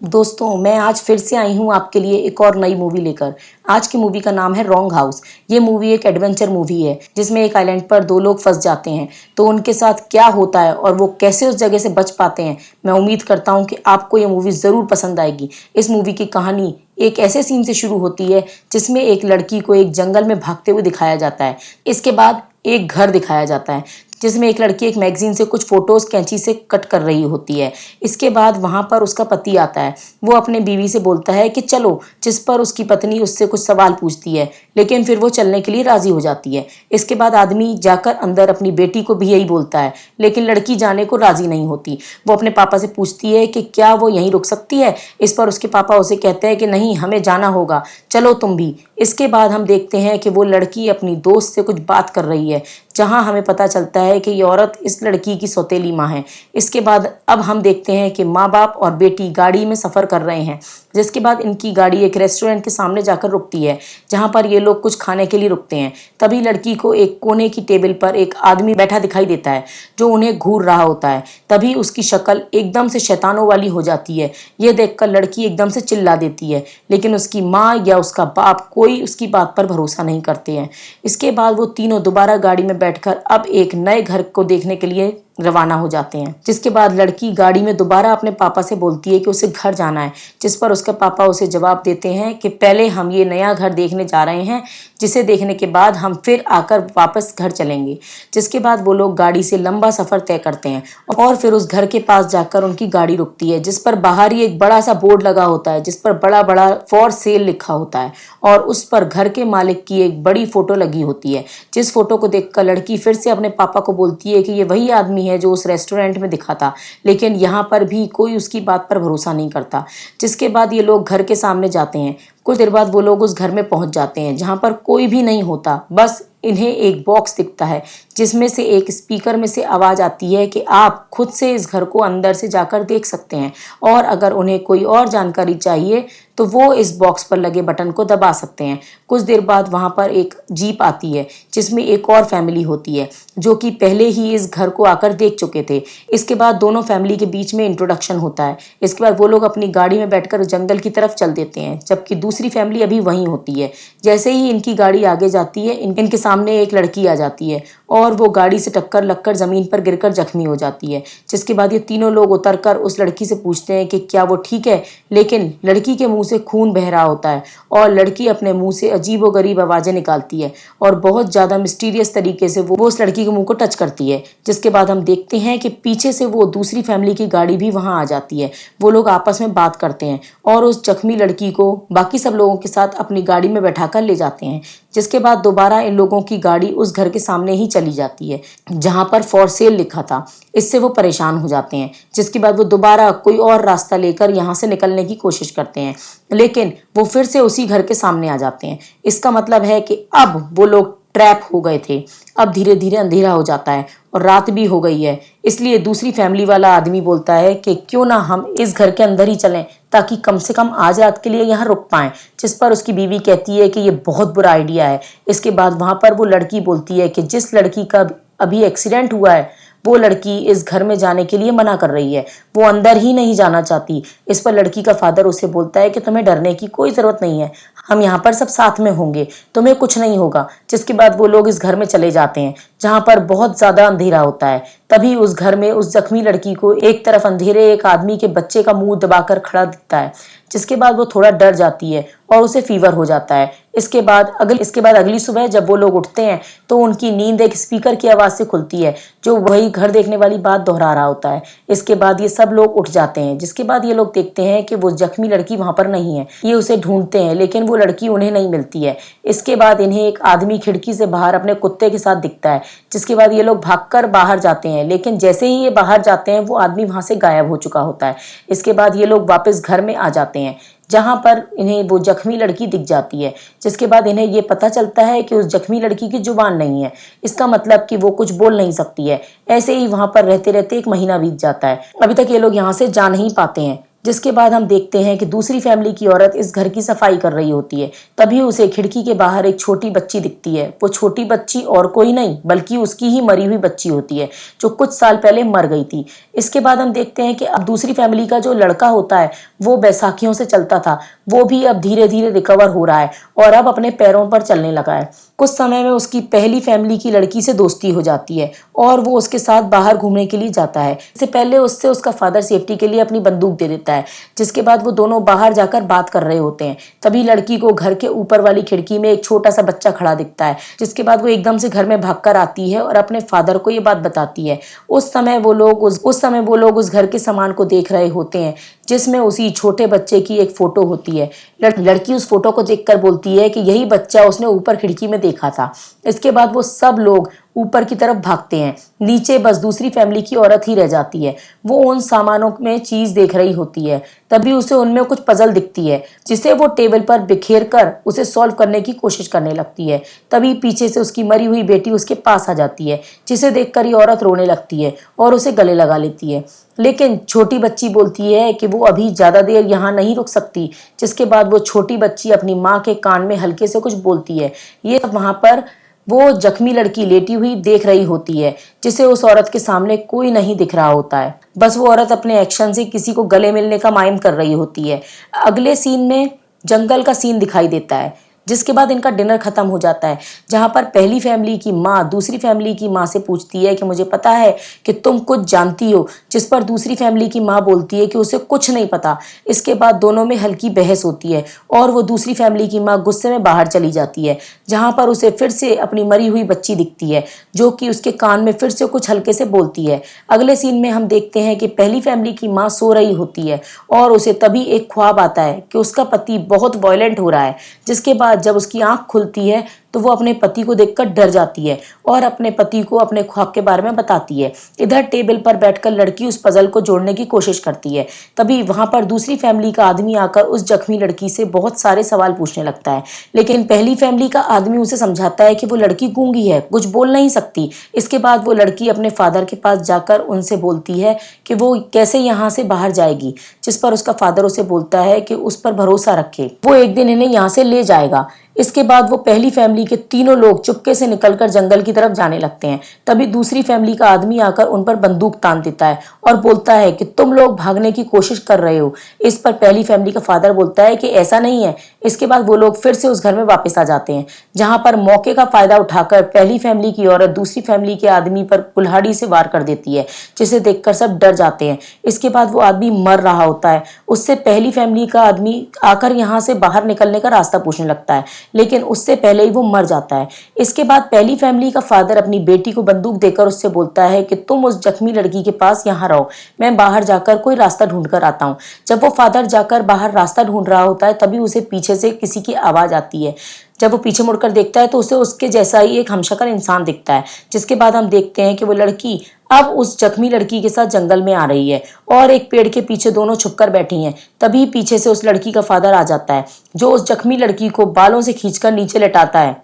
दोस्तों, मैं आज फिर से आई हूँ आपके लिए एक और नई मूवी लेकर। आज की मूवी का नाम है रॉन्ग हाउस। ये मूवी एक एडवेंचर मूवी है जिसमें एक आइलैंड पर दो लोग फंस जाते हैं। तो उनके साथ क्या होता है और वो कैसे उस जगह से बच पाते हैं, मैं उम्मीद करता हूँ कि आपको ये मूवी ज़रूर पसंद आएगी। इस मूवी की कहानी एक ऐसे सीन से शुरू होती है जिसमें एक लड़की को एक जंगल में भागते हुए दिखाया जाता है। इसके बाद एक घर दिखाया जाता है जिसमें एक लड़की एक मैगजीन से कुछ फोटोज कैंची से कट कर रही होती है। इसके बाद वहां पर उसका पति आता है। वो अपने बीवी से बोलता है कि चलो, जिस पर उसकी पत्नी उससे कुछ सवाल पूछती है, लेकिन फिर वो चलने के लिए राजी हो जाती है। इसके बाद आदमी जाकर अंदर अपनी बेटी को भी यही बोलता है, लेकिन लड़की जाने को राजी नहीं होती। वो अपने पापा से पूछती है कि क्या वो यहीं रुक सकती है। इस पर उसके पापा उसे कहते हैं कि नहीं, हमें जाना होगा, चलो तुम भी। इसके बाद हम देखते हैं कि वो लड़की अपनी दोस्त से कुछ बात कर रही है, जहां हमें पता चलता है कि ये औरत इस लड़की की सौतेली माँ है। इसके बाद अब हम देखते हैं कि माँ बाप और बेटी गाड़ी में सफ़र कर रहे हैं, जिसके बाद इनकी गाड़ी एक रेस्टोरेंट के सामने जाकर रुकती है, जहां पर ये लोग कुछ खाने के लिए रुकते हैं। तभी लड़की को एक कोने की टेबल पर एक आदमी बैठा दिखाई देता है जो उन्हें घूर रहा होता है। तभी उसकी शक्ल एकदम से शैतानों वाली हो जाती है। यह देखकर लड़की एकदम से चिल्ला देती है, लेकिन उसकी माँ या उसका बाप कोई उसकी बात पर भरोसा नहीं करते हैं। इसके बाद वो तीनों दोबारा गाड़ी में बैठकर अब एक नए घर को देखने के लिए रवाना हो जाते हैं। जिसके बाद लड़की गाड़ी में दोबारा अपने पापा से बोलती है कि उसे घर जाना है, जिस पर उसके पापा उसे जवाब देते हैं कि पहले हम ये नया घर देखने जा रहे हैं, जिसे देखने के बाद हम फिर आकर वापस घर चलेंगे। जिसके बाद वो लोग गाड़ी से लंबा सफर तय करते हैं और फिर उस घर के पास जाकर उनकी गाड़ी रुकती है, जिस पर बाहर ही एक बड़ा सा बोर्ड लगा होता है जिस पर बड़ा बड़ा फॉर सेल लिखा होता है और उस पर घर के मालिक की एक बड़ी फोटो लगी होती है। जिस फोटो को देखकर लड़की फिर से अपने पापा को बोलती है कि ये वही आदमी है जो उस रेस्टोरेंट में दिखा था, लेकिन यहाँ पर भी कोई उसकी बात पर भरोसा नहीं करता। जिसके बाद ये लोग घर के सामने जाते हैं। कुछ देर बाद वो लोग उस घर में पहुंच जाते हैं जहां पर कोई भी नहीं होता, बस इन्हें एक बॉक्स दिखता है जिसमें से एक स्पीकर में से आवाज आती है कि आप खुद से इस घर को अंदर से जाकर देख सकते हैं और अगर उन्हें कोई और जानकारी चाहिए तो वो इस बॉक्स पर लगे बटन को दबा सकते हैं। कुछ देर बाद वहां पर एक जीप आती है जिसमें एक और फैमिली होती है जो कि पहले ही इस घर को आकर देख चुके थे। इसके बाद दोनों फैमिली के बीच में इंट्रोडक्शन होता है। इसके बाद वो लोग अपनी गाड़ी में बैठकर जंगल की तरफ चल देते हैं, जबकि दूसरी फैमिली अभी वहीं होती है। जैसे ही इनकी गाड़ी आगे जाती है, इनके सामने एक लड़की आ जाती है और वो गाड़ी से टक्कर लगकर जमीन पर गिरकर जख्मी हो जाती है। जिसके बाद ये तीनों लोग उतरकर उस लड़की से पूछते हैं कि क्या वो ठीक है, लेकिन लड़की के मुंह से खून बह रहा होता है और लड़की अपने मुंह से अजीबोगरीब आवाजें निकालती है और बहुत ज्यादा मिस्टीरियस तरीके से वो उस लड़की के मुंह को टच करती है। जिसके बाद हम देखते हैं कि पीछे से वो दूसरी फैमिली की गाड़ी भी वहां आ जाती है। वो लोग आपस में बात करते हैं और उस जख्मी लड़की को बाकी सब लोगों के साथ अपनी गाड़ी में बैठाकर ले जाते हैं। जिसके बाद दोबारा इन लोगों की गाड़ी उस घर के सामने ही चली जाती है जहां पर फॉर सेल लिखा था। इससे वो परेशान हो जाते हैं। जिसके बाद वो दोबारा कोई और रास्ता लेकर यहाँ से निकलने की कोशिश करते हैं, लेकिन वो फिर से उसी घर के सामने आ जाते हैं। इसका मतलब है कि अब वो लोग ट्रैप हो गए थे। अब धीरे धीरे अंधेरा हो जाता है और रात भी हो गई है। इसलिए दूसरी फैमिली वाला आदमी बोलता है कि क्यों ना हम इस घर के अंदर ही चलें, ताकि कम से कम आज रात के लिए यहाँ रुक पाएं। जिस पर उसकी बीवी कहती है कि ये बहुत बुरा आइडिया है। इसके बाद वहां पर वो लड़की बोलती है कि जिस लड़की का अभी एक्सीडेंट हुआ है वो लड़की इस घर में जाने के लिए मना कर रही है, वो अंदर ही नहीं जाना चाहती। इस पर लड़की का फादर उसे बोलता है कि तुम्हें डरने की कोई जरूरत नहीं है, हम यहाँ पर सब साथ में होंगे, तुम्हें कुछ नहीं होगा। जिसके बाद वो लोग इस घर में चले जाते हैं जहां पर बहुत ज्यादा अंधेरा होता है। तभी उस घर में उस जख्मी लड़की को एक तरफ अंधेरे एक आदमी के बच्चे का मुंह दबाकर खड़ा दिखता है। जिसके बाद वो थोड़ा डर जाती है और उसे फीवर हो जाता है। इसके बाद अगली सुबह जब वो लोग उठते हैं तो उनकी नींद एक स्पीकर की आवाज से खुलती है जो वही घर देखने वाली बात दोहरा रहा होता है। इसके बाद ये सब लोग उठ जाते हैं। जिसके बाद ये लोग देखते हैं कि वो जख्मी लड़की वहां पर नहीं है। ये उसे ढूंढते हैं, लेकिन वो लड़की उन्हें नहीं मिलती है। इसके बाद इन्हें एक आदमी खिड़की से बाहर अपने कुत्ते के साथ दिखता है। जिसके बाद ये लोग भागकर बाहर जाते हैं, लेकिन जैसे ही ये बाहर जाते हैं वो आदमी वहां से गायब हो चुका होता है। इसके बाद ये लोग वापस घर में आ जाते हैं जहां पर इन्हें वो जख्मी लड़की दिख जाती है। जिसके बाद इन्हें ये पता चलता है कि उस जख्मी लड़की की जुबान नहीं है। इसका मतलब कि वो कुछ बोल नहीं सकती है। ऐसे ही वहां पर रहते रहते एक महीना बीत जाता है। अभी तक ये लोग यहाँ से जा नहीं पाते हैं। जिसके बाद हम देखते हैं कि दूसरी फैमिली की औरत इस घर की सफाई कर रही होती है। तभी उसे खिड़की के बाहर एक छोटी बच्ची दिखती है। वो छोटी बच्ची और कोई नहीं बल्कि उसकी ही मरी हुई बच्ची होती है, जो कुछ साल पहले मर गई थी। इसके बाद हम देखते हैं कि अब दूसरी फैमिली का जो लड़का होता है, वो बैसाखियों से चलता था, वो भी अब धीरे धीरे रिकवर हो रहा है और अब अपने पैरों पर चलने लगा है। कुछ समय में उसकी पहली फैमिली की लड़की से दोस्ती हो जाती है और वो उसके साथ बाहर घूमने के लिए जाता है। इससे पहले उससे उसका फादर सेफ्टी के लिए अपनी बंदूक दे देता है। जिसके बाद वो दोनों बाहर जाकर बात कर रहे होते हैं। तभी लड़की को घर के ऊपर वाली खिड़की में एक छोटा सा बच्चा खड़ा दिखता है। जिसके बाद वो एकदम से घर में भागकर आती है और अपने फादर को ये बात बताती है। उस समय वो लोग उस घर के सामान को देख रहे होते हैं, जिसमें उसी छोटे बच्चे की एक फोटो होती है। लड़की उस फोटो को देखकर बोलती है कि यही बच्चा उसने ऊपर खिड़की में देखा था। इसके बाद वो सब लोग ऊपर की तरफ भागते हैं। नीचे बस दूसरी फैमिली की औरत ही रह जाती है। वो उन सामानों में चीज देख रही होती है। तभी उसे उनमें कुछ पजल दिखती है, जिसे वो टेबल पर बिखेर कर उसे सॉल्व करने की कोशिश करने लगती है। तभी पीछे से उसकी मरी हुई बेटी उसके पास आ जाती है, जिसे देखकर ये औरत रोने लगती है और उसे गले लगा लेती है। लेकिन छोटी बच्ची बोलती है कि वो अभी ज्यादा देर यहाँ नहीं रुक सकती। जिसके बाद वो छोटी बच्ची अपनी माँ के कान में हल्के से कुछ बोलती है। ये वहां पर वो जख्मी लड़की लेटी हुई देख रही होती है, जिसे उस औरत के सामने कोई नहीं दिख रहा होता है। बस वो औरत अपने एक्शन से किसी को गले मिलने का माइम कर रही होती है। अगले सीन में जंगल का सीन दिखाई देता है, जिसके बाद इनका डिनर खत्म हो जाता है, जहां पर पहली फैमिली की माँ दूसरी फैमिली की माँ से पूछती है कि मुझे पता है कि तुम कुछ जानती हो। जिस पर दूसरी फैमिली की माँ बोलती है कि उसे कुछ नहीं पता। इसके बाद दोनों में हल्की बहस होती है और वो दूसरी फैमिली की माँ गुस्से में बाहर चली जाती है, जहां पर उसे फिर से अपनी मरी हुई बच्ची दिखती है, जो कि उसके कान में फिर से कुछ हल्के से बोलती है। अगले सीन में हम देखते हैं कि पहली फैमिली की माँ सो रही होती है और उसे तभी एक ख्वाब आता है कि उसका पति बहुत वायलेंट हो रहा है। जिसके बाद जब उसकी आंख खुलती है तो वो अपने पति को देखकर डर जाती है और अपने पति को अपने ख्वाब के बारे में बताती है। इधर टेबल पर बैठकर लड़की उस पजल को जोड़ने की कोशिश करती है। तभी वहां पर दूसरी फैमिली का आदमी आकर उस जख्मी लड़की से बहुत सारे सवाल पूछने लगता है। लेकिन पहली फैमिली का आदमी उसे समझाता है कि वो लड़की गूंगी है, कुछ बोल नहीं सकती। इसके बाद वो लड़की अपने फादर के पास जाकर उनसे बोलती है कि वो कैसे यहाँ से बाहर जाएगी। जिस पर उसका फादर उसे बोलता है कि उस पर भरोसा रखे, वो एक दिन इन्हें यहाँ से ले जाएगा। इसके बाद वो पहली फैमिली के तीनों लोग चुपके से निकलकर जंगल की तरफ जाने लगते हैं। तभी दूसरी फैमिली का आदमी आकर उन पर बंदूक तान देता है और बोलता है कि तुम लोग भागने की कोशिश कर रहे हो। इस पर पहली फैमिली का फादर बोलता है कि ऐसा नहीं है। इसके बाद वो लोग फिर से उस घर में वापस आ जाते हैं, जहां पर मौके का फायदा उठाकर पहली फैमिली की औरत दूसरी फैमिली के आदमी पर कुल्हाड़ी से वार कर देती है, जिसे देखकर सब डर जाते हैं। इसके बाद वो आदमी मर रहा होता है। उससे पहली फैमिली का आदमी आकर यहाँ से बाहर निकलने का रास्ता पूछने लगता है, लेकिन उससे पहले ही वो मर जाता है। इसके बाद पहली फैमिली का फादर अपनी बेटी को बंदूक देकर उससे बोलता है कि तुम उस जख्मी लड़की के पास यहाँ रहो, मैं बाहर जाकर कोई रास्ता ढूंढ कर आता हूँ। जब वो फादर जाकर बाहर रास्ता ढूंढ रहा होता है, तभी उसे पीछे से किसी की आवाज आती है। जब वो पीछे मुड़कर देखता है तो उसे उसके जैसा ही एक हमशक्ल इंसान दिखता है। जिसके बाद हम देखते हैं कि वो लड़की अब उस जख्मी लड़की के साथ जंगल में आ रही है और एक पेड़ के पीछे दोनों छुपकर बैठी हैं। तभी पीछे से उस लड़की का फादर आ जाता है, जो उस जख्मी लड़की को बालों से खींचकर नीचे लेटाता है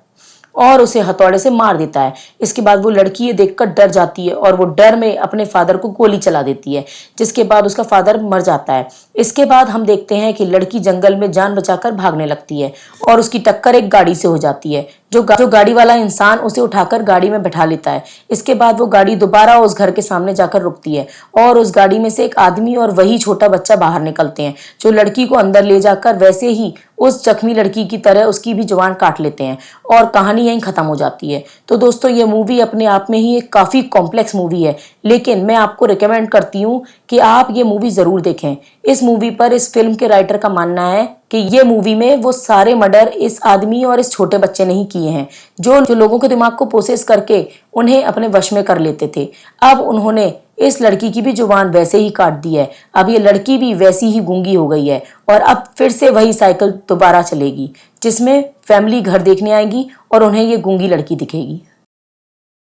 और उसे हथौड़े से मार देता है। इसके बाद वो लड़की ये देखकर डर जाती है और वो डर में अपने फादर को गोली चला देती है, जिसके बाद उसका फादर मर जाता है। इसके बाद हम देखते हैं कि लड़की जंगल में जान बचाकर भागने लगती है और उसकी टक्कर एक गाड़ी से हो जाती है। जो गाड़ी वाला इंसान उसे उठाकर गाड़ी में बैठा लेता है। इसके बाद वो गाड़ी दोबारा उस घर के सामने जाकर रुकती है और उस गाड़ी में से एक आदमी और वही छोटा बच्चा बाहर निकलते हैं, जो लड़की को अंदर ले जाकर वैसे ही उस जख्मी लड़की की तरह उसकी भी जुबान काट लेते हैं और कहानी यहीं खत्म हो जाती है। तो दोस्तों, ये मूवी अपने आप में ही एक काफी कॉम्प्लेक्स मूवी है, लेकिन मैं आपको रिकमेंड करती हूँ कि आप ये मूवी जरूर देखें। इस मूवी पर इस फिल्म के राइटर का मानना है कि ये मूवी में वो सारे मर्डर इस आदमी और इस छोटे बच्चे ने ही किए हैं, जो लोगों के दिमाग को प्रोसेस करके उन्हें अपने वश में कर लेते थे। अब उन्होंने इस लड़की की भी जुबान वैसे ही काट दी है। अब ये लड़की भी वैसी ही गूंगी हो गई है और अब फिर से वही साइकिल दोबारा चलेगी, जिसमें फैमिली घर देखने आएगी और उन्हें ये गूंगी लड़की दिखेगी।